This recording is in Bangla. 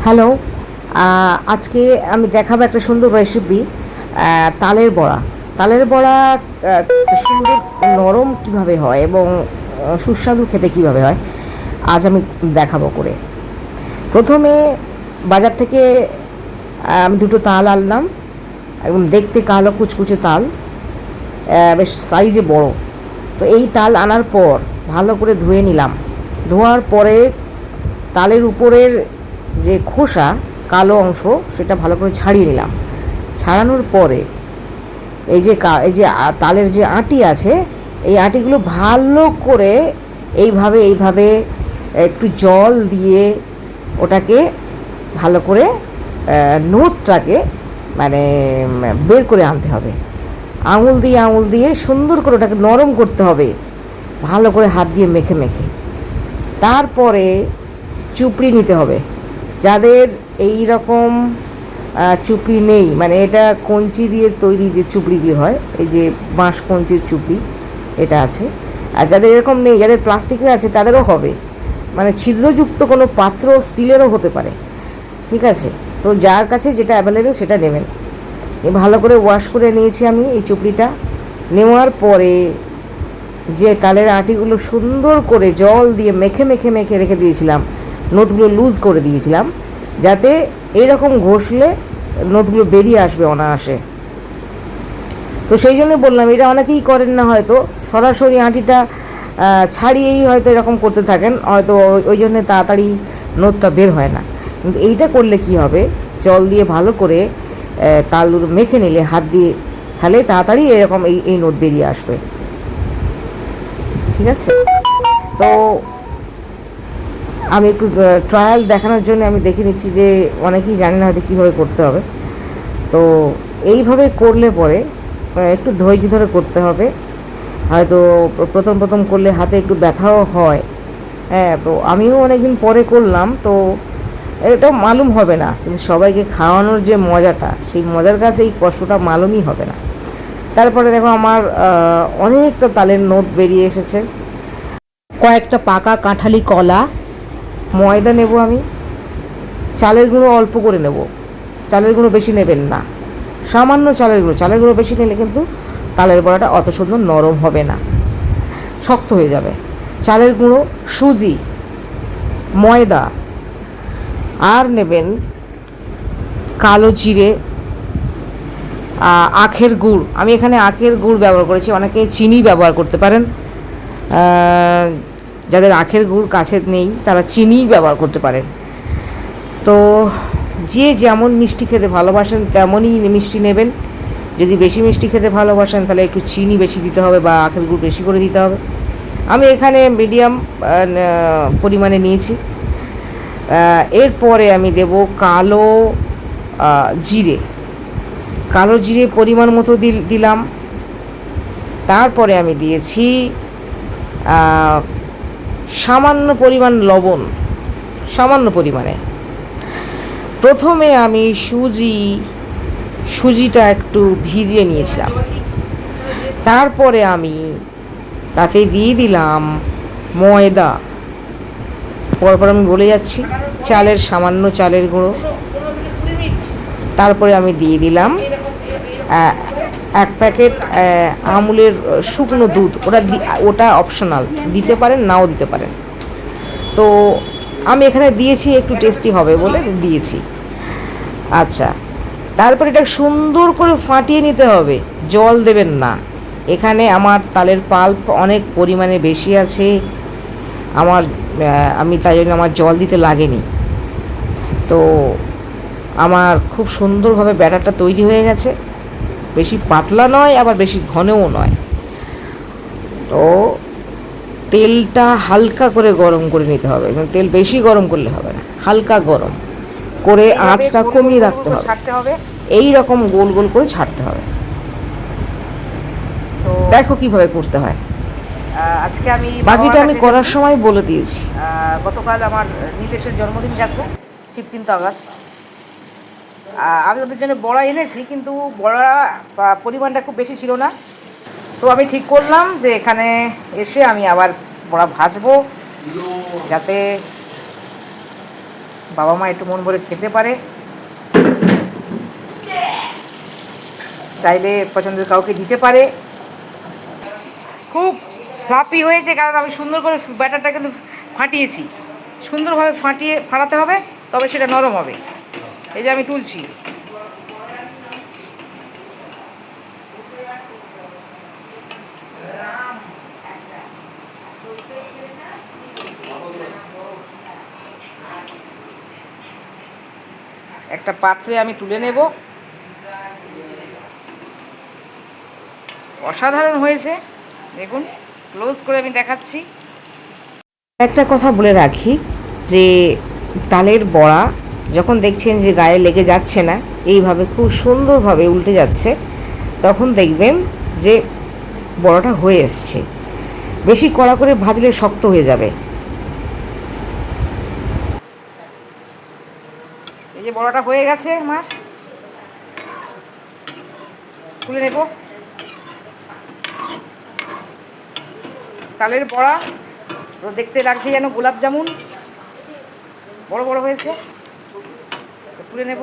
হ্যালো। আজকে আমি দেখাবো একটা সুন্দর রেসিপি, তালের বড়া। তালের বড়া সুন্দর নরম কিভাবে হয় এবং সুস্বাদু খেতে কিভাবে হয় আজ আমি দেখাবো করে। প্রথমে বাজার থেকে আমি দুটো তাল আনলাম, একদম দেখতে কালো কুচকুচে তাল, বেশ সাইজে বড়। তো এই তাল আনার পর ভালো করে ধুয়ে নিলাম। ধোয়ার পরে তালের উপরের যে খোসা কালো অংশ সেটা ভালো করে ছাড়িয়ে নিলাম। ছাড়ানোর পরে এই যে তালের যে আঁটি আছে, এই আঁটিগুলো ভালো করে এইভাবে একটু জল দিয়ে ওটাকে ভালো করে নোটটাকে মানে বের করে আনতে হবে। আঙুল দিয়ে সুন্দর করে ওটাকে নরম করতে হবে, ভালো করে হাত দিয়ে মেখে মেখে। তারপরে চুপড়ি নিতে হবে। যাদের এই রকম চুপড়ি নেই, মানে এটা কঞ্চি দিয়ে তৈরি যে চুপড়িগুলি হয়, এই যে বাঁশ কঞ্চির চুপড়ি এটা আছে। আর যাদের এরকম নেই, যাদের প্লাস্টিকের আছে, তাদেরও হবে, মানে ছিদ্রযুক্ত কোনো পাত্র স্টিলেরও হতে পারে, ঠিক আছে? তো যার কাছে যেটা অ্যাভেলেবেল সেটা নেবেন। ভালো করে ওয়াশ করে নিয়েছি আমি এই চুপড়িটা। নেওয়ার পরে যে তালের আটিগুলো সুন্দর করে জল দিয়ে মেখে মেখে মেখে রেখে দিয়েছিলাম, নথগুলো লুজ করে দিয়েছিলাম, যাতে এইরকম ঘষলে নথগুলো বেরিয়ে আসবে অনায়াসে। তো সেই জন্য বললাম, এটা অনেকেই করেন না, হয়তো সরাসরি আঁটিটা ছাড়িয়েই হয়তো এরকম করতে থাকেন, হয়তো ওই জন্যে তাড়াতাড়ি নথটা বের হয় না। কিন্তু এইটা করলে কি হবে, জল দিয়ে ভালো করে তালগুলো মেখে নিলে হাত দিয়ে, তাহলে তাড়াতাড়ি এরকম এই নথ বেরিয়ে আসবে, ঠিক আছে? তো আমি একটু ট্রায়াল দেখানোর জন্য আমি দেখে নিচ্ছি, যে অনেকেই জানে না হয়তো কীভাবে করতে হবে। তো এইভাবে করলে পরে একটু ধৈর্য ধরে করতে হবে। হয়তো প্রথম করলে হাতে একটু ব্যথাও হয়, হ্যাঁ। তো আমিও অনেকদিন পরে করলাম, তো এটা মালুম হবে না, কিন্তু সবাইকে খাওয়ানোর যে মজাটা, সেই মজার কাছে এই কষ্টটা মালুমই হবে না। তারপরে দেখো আমার অনেকটা তালের নোট বেরিয়ে এসেছে। কয়েকটা পাকা কাঁঠালি কলা, ময়দা নেব আমি, চালের গুঁড়ো অল্প করে নেব, চালের গুঁড়ো বেশি নেবেন না, সামান্য চালের গুঁড়ো বেশি নিলে কিন্তু তালের বড়াটা অত সুন্দর নরম হবে না, শক্ত হয়ে যাবে। চালের গুঁড়ো, সুজি, ময়দা, আর নেবেন কালো জিরে, আখের গুড়। আমি এখানে আখের গুড় ব্যবহার করেছি, অনেকে চিনি ব্যবহার করতে পারেন। যাদের আখের গুড় কাছে নেই তারা চিনি ব্যবহার করতে পারেন। তো যে যেমন মিষ্টি খেতে ভালোবাসেন তেমনই মিষ্টি নেবেন। যদি বেশি মিষ্টি খেতে ভালোবাসেন তাহলে একটু চিনি বেশি দিতে হবে বা আখের গুড় বেশি করে দিতে হবে। আমি এখানে মিডিয়াম পরিমাণে নিয়েছি। এরপরে আমি দেব কালো জিরে পরিমাণ মতো দিলাম। তারপরে আমি দিয়েছি সামান্য পরিমাণ লবণ, সামান্য পরিমাণে। প্রথমে আমি সুজিটা একটু ভিজিয়ে নিয়েছিলাম। তারপরে আমি তাতে দিয়ে দিলাম ময়দা, পরপর আমি বলে যাচ্ছি, সামান্য চালের গুঁড়ো। তারপরে আমি দিয়ে দিলাম 1 প্যাকেট আমুলের শুকনো দুধ। ওটা অপশনাল, দিতে পারেন নাও দিতে পারেন। তো আমি এখানে দিয়েছি একটু টেস্টি হবে বলে দিয়েছি। আচ্ছা, তারপরে এটা সুন্দর করে ফাটিয়ে নিতে হবে, জল দেবেন না। এখানে আমার তালের পাল্প অনেক পরিমাণে বেশি আছে, আমি তাই জন্য আমার জল দিতে লাগেনি। তো আমার খুব সুন্দরভাবে ব্যাটারটা তৈরি হয়ে গেছে, বেশি পাতলা নয় আবার বেশি ঘনও নয়। তো তেলটা হালকা করে গরম করে নিতে হবে, তেল বেশি গরম করলে হবে না, হালকা গরম করে আঁচটা কমিয়ে রাখতে হবে, ছাড়তে হবে, এই রকম গোল গোল করে ছাড়তে হবে। তো দেখো কিভাবে করতে হয়। আজকে আমি বাকিটা আমি করার সময় বলে দিয়েছি। গতকাল আমার নীলেশের জন্মদিন গেছে, 15 আগস্ট। আমি ওদের জন্য বড়া এনেছি, কিন্তু বড়া পরিমাণটা খুব বেশি ছিল না। তো আমি ঠিক করলাম যে এখানে এসে আমি আবার বড়া ভাজবো, যাতে বাবা মা একটু মন ভরে খেতে পারে, চাইলে পছন্দের কাউকে দিতে পারে। খুব ফ্লাপি হয়েছে কারণ আমি সুন্দর করে ব্যাটারটা কিন্তু ফাটিয়েছি। সুন্দরভাবে ফাটাতে হবে, তবে সেটা নরম হবে। এই যে আমি তুলছি। একটা পাত্রে আমি তুলে নেব। অসাধারণ হয়েছে, দেখুন ক্লোজ করে আমি দেখাচ্ছি। একটা কথা বলে রাখি যে তালের বড়া যখন দেখছেন যে গায়ে লেগে যাচ্ছে না, এইভাবে খুব সুন্দরভাবে উল্টে যাচ্ছে, তখন দেখবেন যে বড়াটা হয়ে এসছে। বেশি কড়া করে ভাজলে শক্ত হয়ে যাবে। এই যে বড়াটা হয়ে গেছে আমার, তুলে নেব। তালের বড়া দেখতে লাগছে যেন গোলাপ জামুন, বড় বড় হয়েছে, তুলে নেব।